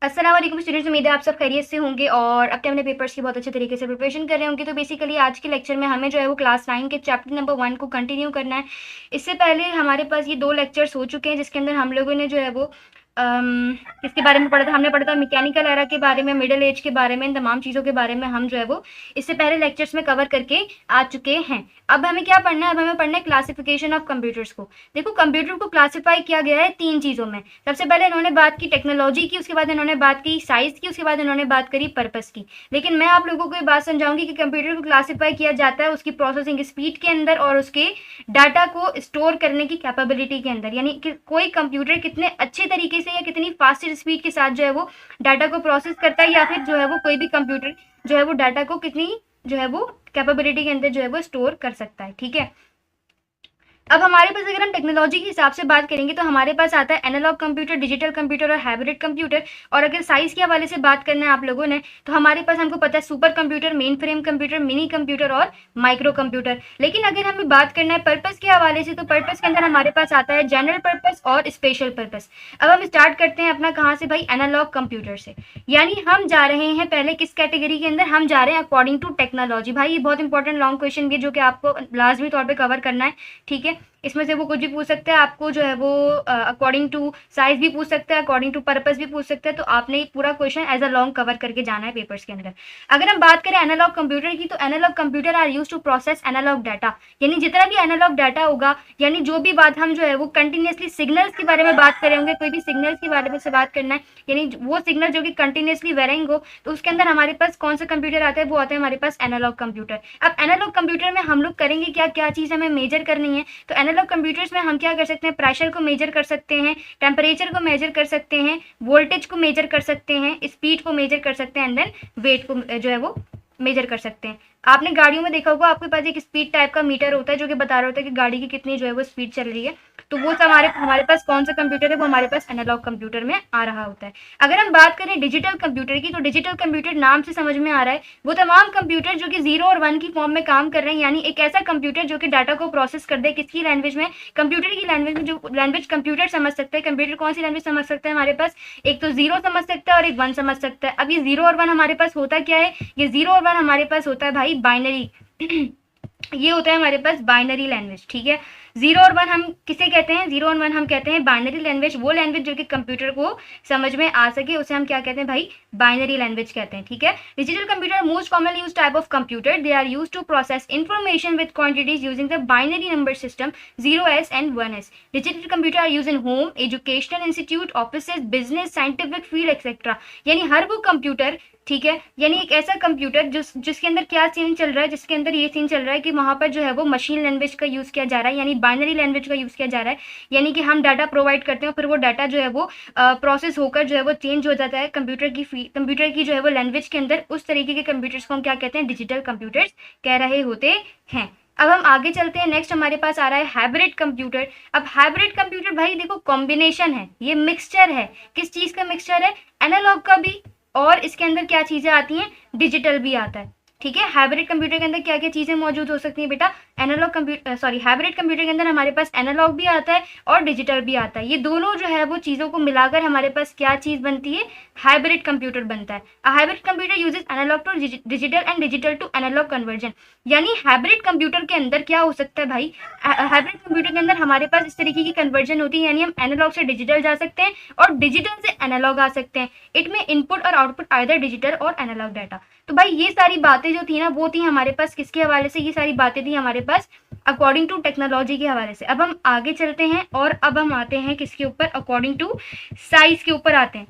अस्सलाम वालेकुम स्टूडेंट्स, उम्मीद है आप सब खैरियत से होंगे और अपने पेपर्स की बहुत अच्छे तरीके से प्रिपरेशन कर रहे होंगे। तो बेसिकली आज के लेक्चर में हमें जो है वो क्लास 9 के चैप्टर नंबर 1 को कंटिन्यू करना है। इससे पहले हमारे पास ये 2 लेक्चर्स हो चुके हैं जिसके अंदर हम लोगों ने जो है वो किसके बारे में पढ़ा था, हमने पढ़ा था मैकेनिकल एरा के बारे में, मिडिल एज के बारे में, इन तमाम चीज़ों के बारे में हम जो है वो इससे पहले लेक्चर्स में कवर करके आ चुके हैं। अब हमें क्या पढ़ना है? अब हमें पढ़ना है क्लासिफिकेशन ऑफ कंप्यूटर्स को। देखो, कंप्यूटर को क्लासिफाई किया गया है 3 चीज़ों में। सबसे पहले इन्होंने बात की टेक्नोलॉजी की, उसके बाद इन्होंने बात की साइज की, उसके बाद इन्होंने बात करी पर्पस की। लेकिन मैं आप लोगों को ये बात समझाऊंगी कि कंप्यूटर को क्लासिफाई किया जाता है उसकी प्रोसेसिंग स्पीड के अंदर और उसके डाटा को स्टोर करने की कैपेबिलिटी के अंदर। यानी कि कोई कंप्यूटर कितने अच्छे तरीके से या कितनी फास्ट स्पीड के साथ जो है वो डाटा को प्रोसेस करता है, या फिर जो है वो कोई भी कंप्यूटर जो है वो डाटा को कितनी जो है वो कैपेबिलिटी के अंदर जो है वो स्टोर कर सकता है। ठीक है, अब हमारे पास अगर हम टेक्नोलॉजी के हिसाब से बात करेंगे तो हमारे पास आता है एनालॉग कंप्यूटर, डिजिटल कंप्यूटर और हाइब्रिड कंप्यूटर। और अगर साइज के हवाले से बात करना है आप लोगों ने तो हमारे पास हमको पता है super computer, main frame computer, mini computer और माइक्रो कंप्यूटर। लेकिन अगर हमें बात करना है पर्पस के हवाले से तो पर्पस के अंदर हमारे पास आता है जनरल पर्पस और स्पेशल पर्पस। अब हम स्टार्ट करते हैं अपना कहाँ से भाई? एनालॉग कंप्यूटर से। यानी हम जा रहे हैं पहले किस कैटेगरी के अंदर? हम जा रहे हैं अकॉर्डिंग टू टेक्नोलॉजी। भाई ये बहुत इंपॉर्टेंट लॉन्ग क्वेश्चन भी है जो कि आपको लाजमी तौर पर कवर करना है। ठीक है, इसमें से वो कुछ भी पूछ सकता है आपको, जो है वो अकॉर्डिंग टू साइज भी पूछ सकता है, अकॉर्डिंग टू पर्पस भी पूछ सकता है। तो आपने पूरा question as a long cover करके जाना है पेपर्स के अंदर। अगर हम बात करें एनालॉग कंप्यूटर की तो analogue computer are use to process analogue data. यानी जितना भी एनालॉग डाटा होगा, यानी जो भी बात हम जो है वो कंटिन्यूसली सिग्नल्स के बारे में बात करेंगे, कोई भी सिग्नल्स के बारे में से बात करना है, यानी वो सिग्नल जो कि कंटिन्यूसली वेरिंग हो, तो उसके अंदर हमारे पास कौन सा कंप्यूटर आता है? वो आता है हमारे पास एनालॉग कंप्यूटर। अब एनालॉग कंप्यूटर में हम लोग करेंगे क्या क्या चीज़ हमें मेजर करनी है? तो एनालॉग कंप्यूटर्स में हम क्या कर सकते हैं? प्रेशर को मेजर कर सकते हैं, टेम्परेचर को मेजर कर सकते हैं, वोल्टेज को मेजर कर सकते हैं, स्पीड को मेजर कर सकते हैं एंड देन वेट को जो है वो मेजर कर सकते हैं। आपने गाड़ियों में देखा होगा, आपके पास एक स्पीड टाइप का मीटर होता है जो कि बता रहा होता है कि गाड़ी की कितनी जो है वो स्पीड चल रही है। तो वो सब हमारे पास कौन सा कंप्यूटर है? वो हमारे पास एनालॉग कंप्यूटर में आ रहा होता है। अगर हम बात करें डिजिटल कंप्यूटर की तो डिजिटल कंप्यूटर नाम से समझ में आ रहा है वो तमाम कंप्यूटर जो कि 0 और 1 की फॉर्म में काम कर रहे हैं। यानी एक ऐसा कंप्यूटर जो कि डाटा को प्रोसेस कर दे किसकी लैंग्वेज में? कंप्यूटर की लैंग्वेज में। जो लैंग्वेज कंप्यूटर समझ सकता है, कंप्यूटर कौन सी लैंग्वेज समझ सकता है हमारे पास? एक तो 0 समझ सकता है और एक 1 समझ सकता है। अब ये 0 और 1 हमारे पास होता क्या है? ये 0 और 1 हमारे पास होता है भाई बाइनरी ये होता है हमारे पास बाइनरी लैंग्वेज। ठीक है, 0 और 1 हम किसे कहते हैं? 0 और 1 हम कहते हैं बाइनरी लैंग्वेज। वो लैंग्वेज जो कि कंप्यूटर को समझ में आ सके उसे हम क्या कहते हैं भाई? बाइनरी लैंग्वेज कहते हैं। ठीक है, digital computer most commonly use type of computer, they are use to process information with quantities using the binary number system 0s and 1s। Digital computer are use in home, educational institute, offices, business, scientific field etcetera. यानी हर वो computer, ठीक है, यानी एक ऐसा computer जिसके अंदर क्या सीन चल रहा है? जिसके अंदर ये सीन चल रहा है कि वहां पर जो है वो मशीन लैंग्वेज का यूज किया जा रहा है, यानी बाइनरी लैंग्वेज का यूज किया जा रहा है। यानी कि हम डाटा प्रोवाइड करते हैं, फिर वो डाटा जो है वो प्रोसेस होकर जो है वो चेंज हो जाता है कंप्यूटर की जो है वो लैंग्वेज के अंदर। उस तरीके के कंप्यूटर्स को हम क्या कहते हैं? डिजिटल कंप्यूटर्स कह रहे होते हैं। अब हम आगे चलते हैं, नेक्स्ट हमारे पास आ रहा है हाइब्रिड कंप्यूटर। अब हाइब्रिड कंप्यूटर भाई देखो कॉम्बिनेशन है, ये मिक्सचर है। किस चीज का मिक्सचर है? एनालॉग का भी, और इसके अंदर क्या चीजें आती हैं? डिजिटल भी आता है। ठीक है, हाइब्रिड कंप्यूटर के अंदर क्या क्या चीजें मौजूद हो सकती हैं बेटा? एनालॉग कंप्यूटर हाइब्रिड कंप्यूटर के अंदर हमारे पास एनालॉग भी आता है और डिजिटल भी आता है। ये दोनों जो है वो चीजों को मिलाकर हमारे पास क्या चीज बनती है? हाइब्रिड कंप्यूटर बनता है। Hybrid computer uses analogue to digital and digital to analogue conversion. यानी हाइब्रिड कंप्यूटर के अंदर क्या हो सकता है भाई? हाइब्रिड कंप्यूटर के अंदर हमारे पास इस तरीके की कन्वर्जन होती है, यानी हम एनालॉग से डिजिटल जा सकते हैं और डिजिटल से एनालॉग आ सकते हैं। इट में इनपुट और आउटपुट आइदर डिजिटल और एनालॉग डाटा। तो भाई ये सारी बातें जो थी ना वो थी हमारे पास किसके हवाले से? ये सारी बातें थी हमारे पास अकॉर्डिंग टू टेक्नोलॉजी के हवाले से। अब हम आगे चलते हैं और अब हम आते हैं किसके ऊपर? अकॉर्डिंग टू साइज के ऊपर आते हैं।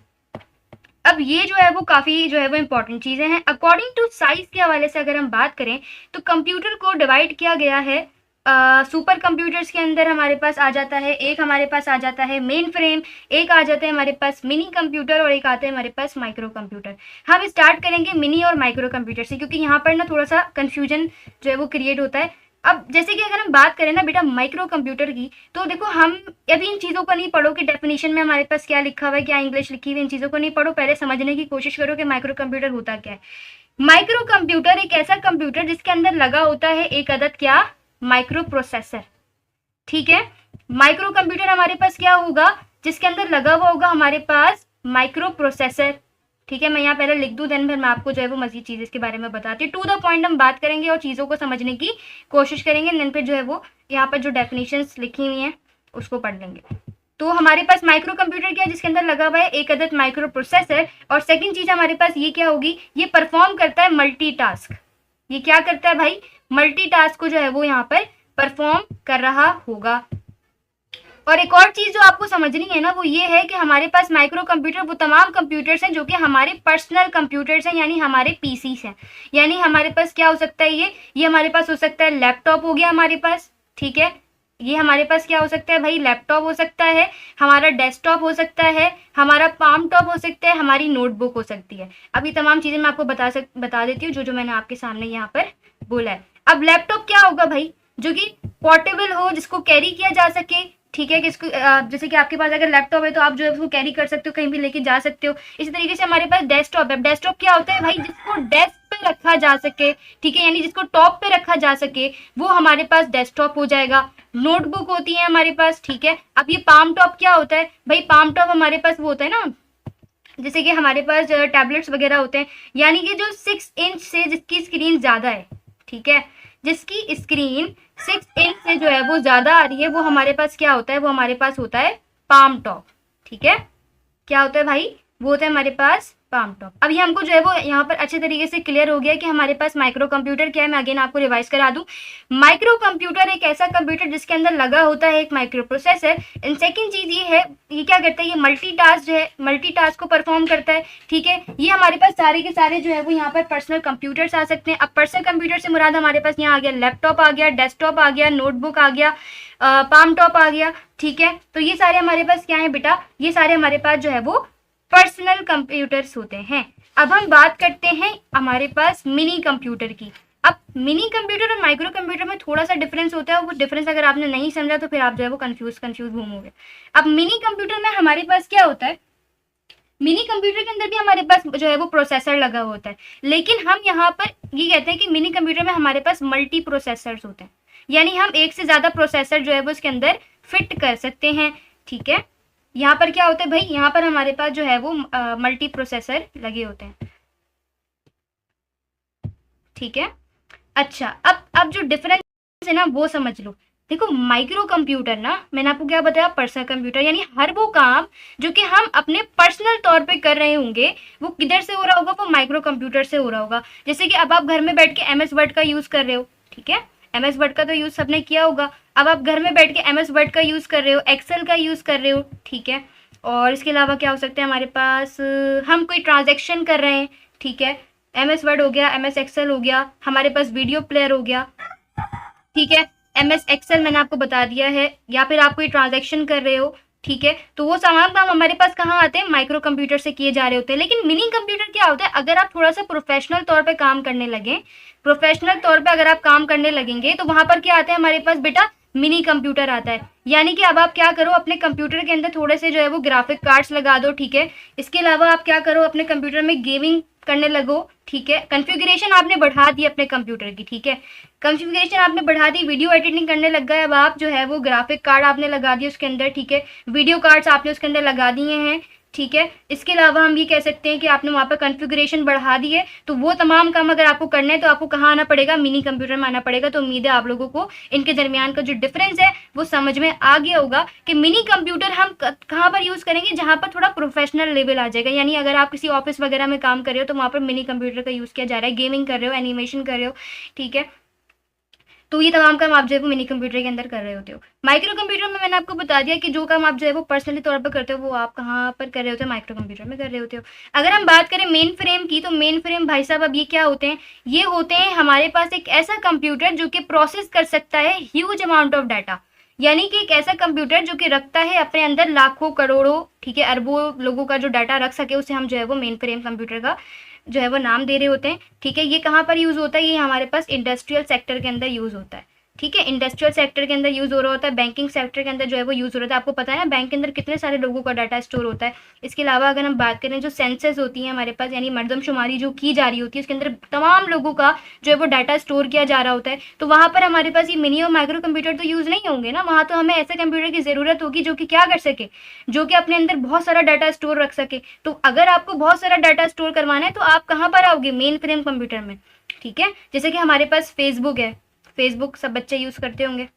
अब ये जो है वो काफी जो है वो इंपॉर्टेंट चीजें हैं। अकॉर्डिंग टू साइज के हवाले से अगर हम बात करें तो कंप्यूटर को डिवाइड किया गया है सुपर कंप्यूटर्स के अंदर। हमारे पास आ जाता है एक, हमारे पास आ जाता है मेन फ्रेम, एक आ जाता है हमारे पास मिनी कंप्यूटर और एक आता है हमारे पास माइक्रो कंप्यूटर। हम स्टार्ट करेंगे मिनी और माइक्रो कंप्यूटर से क्योंकि यहाँ पर ना थोड़ा सा कंफ्यूजन जो है वो क्रिएट होता है। अब जैसे कि अगर हम बात करें ना बेटा माइक्रो कंप्यूटर की तो देखो हम अभी इन चीज़ों को नहीं पढ़ो कि डेफिनेशन में हमारे पास क्या लिखा हुआ है, क्या इंग्लिश लिखी हुई है, इन चीज़ों को नहीं पढ़ो। पहले समझने की कोशिश करो कि माइक्रो कंप्यूटर होता क्या है। माइक्रो कंप्यूटर एक ऐसा कंप्यूटर जिसके अंदर लगा होता है एक अदद क्या? Micro processor. ठीक है, माइक्रो कंप्यूटर हमारे पास क्या होगा? जिसके अंदर लगा हुआ होगा हमारे पास माइक्रो प्रोसेसर, ठीक है। मैं यहाँ पहले लिख दूँ, देन फिर मैं आपको जो है वो मजीद चीज़ इसके बारे में बताती हूँ। टू द पॉइंट हम बात करेंगे और चीज़ों को समझने की कोशिश करेंगे, देन फिर जो है वो यहाँ पर जो डेफिनेशंस लिखी हुई हैं उसको पढ़ लेंगे। तो हमारे पास माइक्रो कंप्यूटर क्या है, जिसके अंदर लगा हुआ है एक अदद माइक्रो प्रोसेसर। और सेकंड चीज हमारे पास ये क्या होगी, ये परफॉर्म करता है मल्टीटास्क। ये क्या करता है भाई, मल्टीटास्क को जो है वो यहाँ पर परफॉर्म कर रहा होगा। और एक और चीज जो आपको समझनी है ना, वो ये है कि हमारे पास माइक्रो कंप्यूटर वो तमाम कंप्यूटर्स हैं जो कि हमारे पर्सनल कंप्यूटर्स हैं, यानी हमारे पीसीस हैं। यानी हमारे पास क्या हो सकता है, ये हमारे पास हो सकता है लैपटॉप हो गया हमारे पास, ठीक है। ये हमारे पास क्या हो सकता है भाई, लैपटॉप हो सकता है, हमारा डेस्कटॉप हो सकता है, हमारा पाम टॉप हो सकता है, हमारी नोटबुक हो सकती है। अब ये तमाम चीजें मैं आपको बता देती हूँ जो मैंने आपके सामने यहाँ पर बोला है। अब लैपटॉप क्या होगा भाई, जो कि पोर्टेबल हो, जिसको कैरी किया जा सके, ठीक है। किसको जैसे कि आपके पास अगर लैपटॉप है तो आप जो है उसको कैरी कर सकते हो, कहीं भी लेके जा सकते हो। इसी तरीके से हमारे पास डेस्कटॉप है। डेस्कटॉप क्या होता है भाई, जिसको डेस्क पे रखा जा सके, ठीक है, यानी जिसको टॉप पे रखा जा सके, वो हमारे पास डेस्कटॉप हो जाएगा। नोटबुक होती है हमारे पास, ठीक है। अब ये पाम टॉप क्या होता है भाई, पाम टॉप हमारे पास वो होता है ना, जैसे कि हमारे पास टैबलेट्स वगैरह होते हैं, यानी कि जो 6 इंच से जिसकी स्क्रीन ज्यादा है, ठीक है, जिसकी स्क्रीन 6 इंच से जो है वो ज्यादा आ रही है, वो हमारे पास क्या होता है, वो हमारे पास होता है पाम टॉप, ठीक है। क्या होता है भाई, वो होता है हमारे पास पाम टॉप। अब ये हमको जो है वो यहाँ पर अच्छे तरीके से क्लियर हो गया कि हमारे पास माइक्रो कंप्यूटर क्या है। मैं अगेन आपको रिवाइज करा दूं, माइक्रो कंप्यूटर एक ऐसा कंप्यूटर जिसके अंदर लगा होता है एक माइक्रो प्रोसेसर। एंड सेकंड चीज ये है, ये क्या करता है, ये मल्टीटास्क जो है, मल्टीटास्क को परफॉर्म करता है, ठीक है। ये हमारे पास सारे के सारे जो है वो यहाँ पर पर्सनल कंप्यूटर्स आ सकते हैं। अब पर्सनल कंप्यूटर से मुराद हमारे पास यहाँ आ गया लैपटॉप आ गया, डेस्कटॉप आ गया, नोटबुक आ गया, पाम टॉप आ गया, ठीक है। तो ये सारे हमारे पास क्या है बेटा, ये सारे हमारे पास जो है वो पर्सनल कंप्यूटर्स होते हैं। अब हम बात करते हैं हमारे पास मिनी कंप्यूटर की। अब मिनी कंप्यूटर और माइक्रो कंप्यूटर में थोड़ा सा डिफरेंस होता है, वो डिफरेंस अगर आपने नहीं समझा तो फिर आप जो है वो कंफ्यूज घूमोगे। अब मिनी कंप्यूटर में हमारे पास क्या होता है, मिनी कंप्यूटर के अंदर भी हमारे पास जो है वो प्रोसेसर लगा होता है, लेकिन हम यहाँ पर ये कहते हैं कि मिनी कंप्यूटर में हमारे पास मल्टी प्रोसेसर्स होते हैं, यानी हम एक से ज्यादा प्रोसेसर जो है वो इसके अंदर फिट कर सकते हैं, ठीक है। यहाँ पर क्या होता है भाई, यहाँ पर हमारे पास जो है वो मल्टी प्रोसेसर लगे होते हैं, ठीक है। अच्छा, अब जो डिफरेंस है ना वो समझ लो। देखो माइक्रो कंप्यूटर ना, मैंने आपको क्या बताया, पर्सनल कंप्यूटर, यानी हर वो काम जो कि हम अपने पर्सनल तौर पे कर रहे होंगे वो किधर से हो रहा होगा, वो माइक्रो कंप्यूटर से हो रहा होगा। जैसे कि अब आप घर में बैठ के MS वर्ड का यूज कर रहे हो, ठीक है, MS वर्ड का तो यूज सबने किया होगा। अब आप घर में बैठ के MS वर्ड का यूज कर रहे हो, एक्सेल का यूज कर रहे हो, ठीक है। और इसके अलावा क्या हो सकता है हमारे पास, हम कोई ट्रांजेक्शन कर रहे हैं, ठीक है, MS वर्ड हो गया, MS एक्सेल हो गया, हमारे पास वीडियो प्लेयर हो गया, ठीक है, MS एक्सेल मैंने आपको बता दिया है, या फिर आप कोई ट्रांजेक्शन कर रहे हो, ठीक है। तो वो तमाम काम हमारे पास कहाँ आते हैं, माइक्रो कंप्यूटर से किए जा रहे होते हैं। लेकिन मिनी कंप्यूटर क्या होता है, अगर आप थोड़ा सा प्रोफेशनल तौर पे काम करने लगे, प्रोफेशनल तौर पे अगर आप काम करने लगेंगे तो वहां पर क्या आता है हमारे पास बेटा, मिनी कंप्यूटर आता है। यानी कि अब आप क्या करो, अपने कंप्यूटर के अंदर थोड़े से जो है वो ग्राफिक कार्ड्स लगा दो, ठीक है। इसके अलावा आप क्या करो, अपने कंप्यूटर में गेमिंग करने लगो, ठीक है। कॉन्फ़िगरेशन आपने बढ़ा दी अपने कंप्यूटर की, ठीक है, कॉन्फ़िगरेशन आपने बढ़ा दी, वीडियो एडिटिंग करने लग गए। अब आप जो है वो ग्राफिक कार्ड आपने लगा दिए उसके अंदर, ठीक है, वीडियो कार्ड्स आपने उसके अंदर लगा दिए हैं, ठीक है। इसके अलावा हम ये कह सकते हैं कि आपने वहाँ पर कॉन्फ़िगरेशन बढ़ा दी है। तो वो तमाम काम अगर आपको करना है तो आपको कहाँ आना पड़ेगा, मिनी कंप्यूटर में आना पड़ेगा। तो उम्मीद है आप लोगों को इनके दरमियान का जो डिफरेंस है वो समझ में आ गया होगा कि मिनी कंप्यूटर हम कहाँ पर यूज़ करेंगे, जहाँ पर थोड़ा प्रोफेशनल लेवल आ जाएगा। यानी अगर आप किसी ऑफिस वगैरह में काम कर रहे हो तो वहाँ पर मिनी कंप्यूटर का यूज़ किया जा रहा है, गेमिंग कर रहे हो, एनिमेशन कर रहे हो, ठीक है। तो ये तमाम काम आप जो है वो मिनी कंप्यूटर के अंदर कर रहे होते हो। माइक्रो कंप्यूटर में मैंने आपको बता दिया कि जो काम आप जो है वो पर्सनली तौर पर करते हो वो आप कहाँ पर कर रहे होते हो, माइक्रो कंप्यूटर में कर रहे होते हो। अगर हम बात करें मेन फ्रेम की, तो मेन फ्रेम भाई साहब अब ये क्या होते हैं, ये होते हैं हमारे पास एक ऐसा कंप्यूटर जो कि प्रोसेस कर सकता है ह्यूज अमाउंट ऑफ डाटा। यानी कि एक ऐसा कंप्यूटर जो कि रखता है अपने अंदर लाखों करोड़ों, ठीक है, अरबों लोगों का जो डाटा रख सके, उसे हम जो है वो मेन फ्रेम कंप्यूटर का जो है वो नाम दे रहे होते हैं, ठीक है। ये कहाँ पर यूज होता है, ये हमारे पास इंडस्ट्रियल सेक्टर के अंदर यूज होता है, ठीक है। इंडस्ट्रियल सेक्टर के अंदर यूज़ हो रहा होता है, बैंकिंग सेक्टर के अंदर जो है वो यूज़ हो रहा है। आपको पता है ना बैंक के अंदर कितने सारे लोगों का डाटा स्टोर होता है। इसके अलावा अगर हम बात करें जो सेंसस होती हैं हमारे पास, यानी मरदमशुमारी जो की जा रही होती है, उसके अंदर तमाम लोगों का जो है वो डाटा स्टोर किया जा रहा होता है। तो वहाँ पर हमारे पास ये मिनी और माइक्रो कंप्यूटर तो यूज़ नहीं होंगे ना, वहाँ तो हमें ऐसे कंप्यूटर की ज़रूरत होगी जो कि क्या कर सके, जो कि अपने अंदर बहुत सारा डाटा स्टोर रख सके। तो अगर आपको बहुत सारा डाटा स्टोर करवाना है तो आप कहाँ पर आओगे, मेन फ्रेम कंप्यूटर में। ठीक है, जैसे कि हमारे पास फेसबुक है, फेसबुक सब बच्चे यूज़ करते होंगे।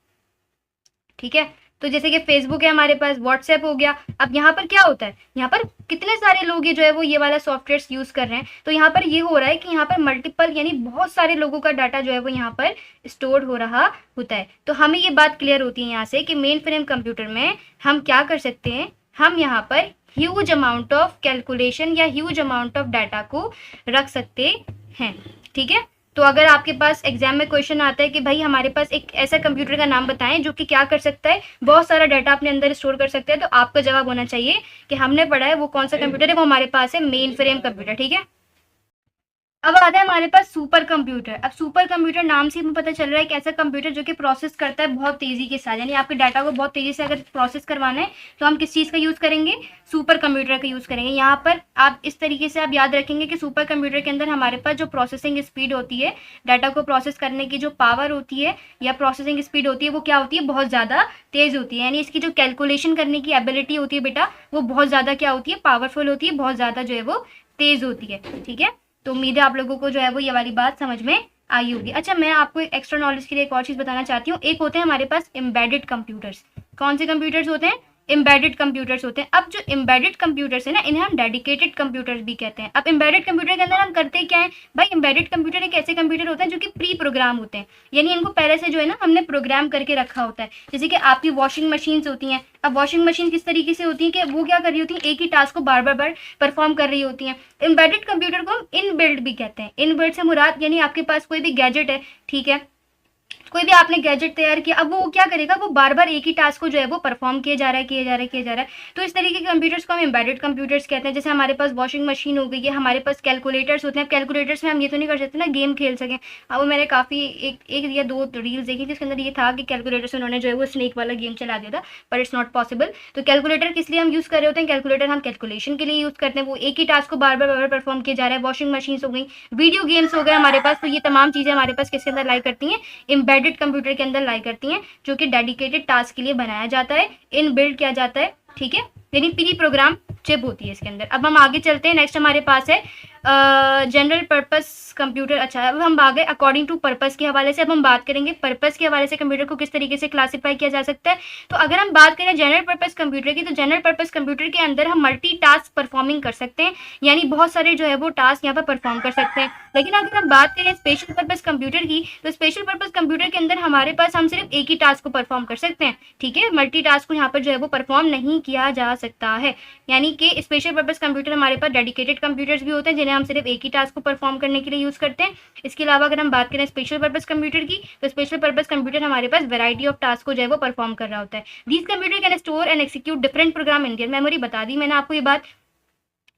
ठीक है, तो जैसे कि फेसबुक है हमारे पास, व्हाट्सएप हो गया। अब यहाँ पर क्या होता है, यहाँ पर कितने सारे लोग ये जो है वो ये वाला सॉफ्टवेयर यूज़ कर रहे हैं। तो यहाँ पर ये हो रहा है कि यहाँ पर मल्टीपल यानी बहुत सारे लोगों का डाटा जो है वो यहाँ पर स्टोर हो रहा होता है। तो हमें ये बात क्लियर होती है यहाँ से कि मेन फ्रेम कंप्यूटर में हम क्या कर सकते हैं, हम यहाँ पर ह्यूज अमाउंट ऑफ कैलकुलेशन या ह्यूज अमाउंट ऑफ डाटा को रख सकते हैं। ठीक है, तो अगर आपके पास एग्जाम में क्वेश्चन आता है कि भाई हमारे पास एक ऐसा कंप्यूटर का नाम बताएं जो कि क्या कर सकता है, बहुत सारा डाटा अपने अंदर स्टोर कर सकता है, तो आपका जवाब होना चाहिए कि हमने पढ़ा है वो कौन सा कंप्यूटर है, वो हमारे पास है मेन फ्रेम कंप्यूटर। ठीक है, अब आता है हमारे पास सुपर कंप्यूटर। अब सुपर कंप्यूटर नाम से हमें पता चल रहा है कि ऐसा कंप्यूटर जो कि प्रोसेस करता है बहुत तेजी के साथ, यानी आपके डाटा को बहुत तेजी से अगर प्रोसेस करवाना है तो हम किस चीज़ का यूज़ करेंगे, सुपर कंप्यूटर का यूज़ करेंगे। यहाँ पर आप इस तरीके से आप याद रखेंगे कि सुपर कंप्यूटर के अंदर हमारे पास जो प्रोसेसिंग स्पीड होती है, डाटा को प्रोसेस करने की जो पावर होती है या प्रोसेसिंग स्पीड होती है, वो क्या होती है, बहुत ज़्यादा तेज़ होती है। यानी इसकी जो कैलकुलेशन करने की एबिलिटी होती है बेटा, वो बहुत ज़्यादा क्या होती है, पावरफुल होती है, बहुत ज़्यादा जो है वो तेज़ होती है। ठीक है, तो उम्मीद है आप लोगों को जो है वो ये वाली बात समझ में आई होगी। अच्छा, मैं आपको एक एक्स्ट्रा नॉलेज के लिए एक और चीज़ बताना चाहती हूँ। एक होते हैं हमारे पास एम्बेडेड कंप्यूटर्स। कौन से कंप्यूटर्स होते हैं, एम्बेडेड कंप्यूटर्स होते हैं। अब जो एम्बेडेड कंप्यूटर्स है ना, इन्हें हम डेडिकेटेड कंप्यूटर्स भी कहते हैं। अब एम्बेडेड कंप्यूटर के अंदर हम करते क्या है भाई, एम्बेडेड कंप्यूटर एक ऐसे कंप्यूटर होते हैं जो कि प्री प्रोग्राम होते हैं, यानी इनको पहले से जो है ना हमने प्रोग्राम करके रखा होता है। जैसे कि आपकी वॉशिंग मशीन्स होती हैं। अब वॉशिंग मशीन किस तरीके से होती है कि वो क्या कर रही होती है, एक ही टास्क को बार बार परफॉर्म कर रही होती हैं। एम्बेडेड कंप्यूटर को हम इनबिल्ट भी कहते हैं। इनबिल्ट से मुराद यानी आपके पास कोई भी गैजेट है, ठीक है, कोई भी आपने गैजेट तैयार किया, अब वो क्या करेगा, वो बार बार एक ही टास्क को जो है वो परफॉर्म किया जा रहा है, किया जा रहा है, किया जा रहा है। तो इस तरीके के कंप्यूटर्स को हम एम्बेडेड कंप्यूटर्स कहते हैं। जैसे हमारे पास वॉशिंग मशीन हो गई है, हमारे पास कैलकुलेटर्स होते हैं। कैलकुलेटर्स में हम ये तो नहीं कर सकते ना गेम खेल सकें। अब वो मैंने काफ़ी एक या दो रील्स देखी जिसके अंदर ये था कि कैलकुलेटर्स उन्होंने जो है वो स्नेक वाला गेम चला दिया था, पर इट्स नॉट पॉसिबल। तो कैलकुलेटर किस लिए हम यूज़ कर रहे होते हैं, कैलकुलेटर हम कैलकुलेशन के लिए यूज़ करते हैं। वो एक ही टास्क को बार बार परफॉर्म किया जा रहा है। वॉशिंग मशीन हो गई, वीडियो गेम्स हो गए हमारे पास। तो ये तमाम चीज़ें हमारे पास किसके अंदर लाई करती हैं, एम्बेडेड कंप्यूटर के अंदर लाई करती हैं, जो कि डेडिकेटेड टास्क के लिए बनाया जाता है, इन बिल्ड किया जाता है। ठीक है, यानी प्री प्रोग्राम चिप होती है इसके अंदर। अब हम आगे चलते हैं। नेक्स्ट हमारे पास है जनरल पर्पस कंप्यूटर। अच्छा, अब हम आ गए अकॉर्डिंग टू पर्पस के हवाले से। अब हम बात करेंगे पर्पस के हवाले से कंप्यूटर को किस तरीके से क्लासीफाई किया जा सकता है। तो अगर हम बात करें जनरल पर्पस कंप्यूटर की, तो जनरल पर्पस कंप्यूटर के अंदर हम मल्टी टास्क परफॉर्मिंग कर सकते हैं, यानी बहुत सारे जो है वो टास्क यहाँ पर परफॉर्म कर सकते हैं। लेकिन अगर हम बात करें स्पेशल पर्पस कंप्यूटर की, तो स्पेशल पर्पस कंप्यूटर के अंदर हमारे पास हम सिर्फ एक ही टास्क को परफॉर्म कर सकते हैं। ठीक है, मल्टी टास्क को यहाँ पर जो है वो परफॉर्म नहीं किया जा सकता है। यानी कि स्पेशल पर्पस कंप्यूटर हमारे पास डेडिकेटेड कंप्यूटर्स भी होते हैं जिन्हें हम सिर्फ एक ही टास्क को परफॉर्म करने के लिए यूज़ करते हैं। इसके अलावा अगर हम बात करें स्पेशल पर्पस कंप्यूटर की, तो स्पेशल पर्पस कंप्यूटर हमारे पास वैरायटी ऑफ टास्क को जो है वो परफॉर्म कर रहा होता है। These computer can store and execute different program in their memory. बता दी मैंने आपको ये बात।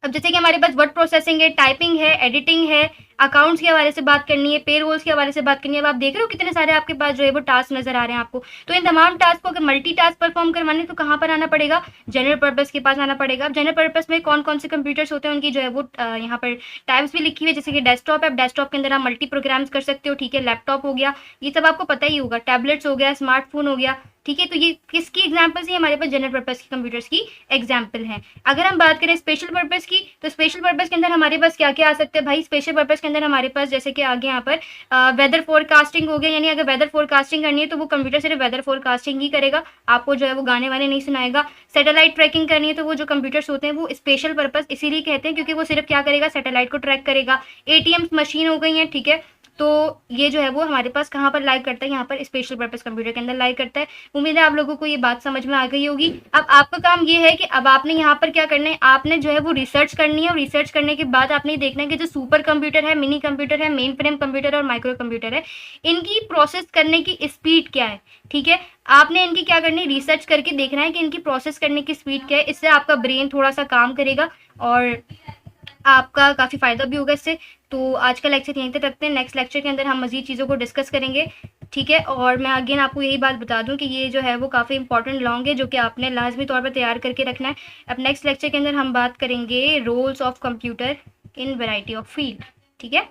अब जैसे कि हमारे पास वर्ड प्रोसेसिंग है, टाइपिंग है, एडिटिंग है, अकाउंट्स के हवाले से बात करनी है, पे रोल्स के हवाले से बात करनी है। अब आप देख रहे हो कितने सारे आपके पास जो है वो टास्क नजर आ रहे हैं आपको। तो इन तमाम टास्क को अगर मल्टी टास्क परफॉर्म करवाने तो कहाँ पर आना पड़ेगा, जनरल पर्पस के पास आना पड़ेगा। अब जनरल पर्पस में कौन कौन से कंप्यूटर्स होते हैं उनकी जो है वो यहाँ पर टाइप्स भी लिखी हुई है। जैसे कि डेस्कटॉप है, डेस्कटॉप के अंदर आप मल्टी प्रोग्राम्स कर सकते हो। ठीक है, लैपटॉप हो गया, ये सब आपको पता ही होगा, टैबलेट्स हो गया, स्मार्टफोन हो गया। ठीक है, तो ये किसकी एग्जाम्पल्स है, हमारे पास जनरल पर्पस की कंप्यूटर्स की एग्जाम्पल हैं। अगर हम बात करें स्पेशल पर्पस की, तो स्पेशल पर्पस के अंदर हमारे पास क्या क्या आ सकते हैं भाई। स्पेशल पर्पस के अंदर हमारे पास जैसे कि आगे यहाँ पर वेदर फोरकास्टिंग हो गया, यानी अगर वेदर फोरकास्टिंग करनी है तो वो कंप्यूटर सिर्फ वेदर फोरकास्टिंग ही करेगा, आपको जो है वो गाने वाने नहीं सुनाएगा। सैटेलाइट ट्रैकिंग करनी है तो वो जो कंप्यूटर्स होते हैं वो स्पेशल पर्पस इसीलिए कहते हैं क्योंकि वो सिर्फ क्या करेगा, सैटेलाइट को ट्रैक करेगा। एटीएम मशीन हो गई है, ठीक है, तो ये जो है वो हमारे पास कहाँ पर लाइक करता है, यहाँ पर स्पेशल पर्पस कंप्यूटर के अंदर लाइक करता है। उम्मीद है आप लोगों को ये बात समझ में आ गई होगी। अब आपका काम ये है कि अब आपने यहाँ पर क्या करना है, आपने जो है वो रिसर्च करनी है, और रिसर्च करने के बाद आपने देखना है कि जो सुपर कंप्यूटर है, मिनी कंप्यूटर है, मेन फ्रेम कंप्यूटर और माइक्रो कंप्यूटर है, इनकी प्रोसेस करने की स्पीड क्या है। ठीक है, आपने इनकी क्या करनी है, रिसर्च करके देखना है कि इनकी प्रोसेस करने की स्पीड क्या है। इससे आपका ब्रेन थोड़ा सा काम करेगा और आपका काफ़ी फ़ायदा भी होगा इससे। तो आज का लेक्चर यहीं तक रखते हैं। नेक्स्ट लेक्चर के अंदर हम मज़ीद चीज़ों को डिस्कस करेंगे। ठीक है। और मैं अगेन आपको यही बात बता दूं कि ये जो है वो काफ़ी इंपॉर्टेंट लॉन्ग है, जो कि आपने लाजमी तौर पर तैयार करके रखना है। अब नेक्स्ट लेक्चर के अंदर हम बात करेंगे roles of computer in variety of field. ठीक है।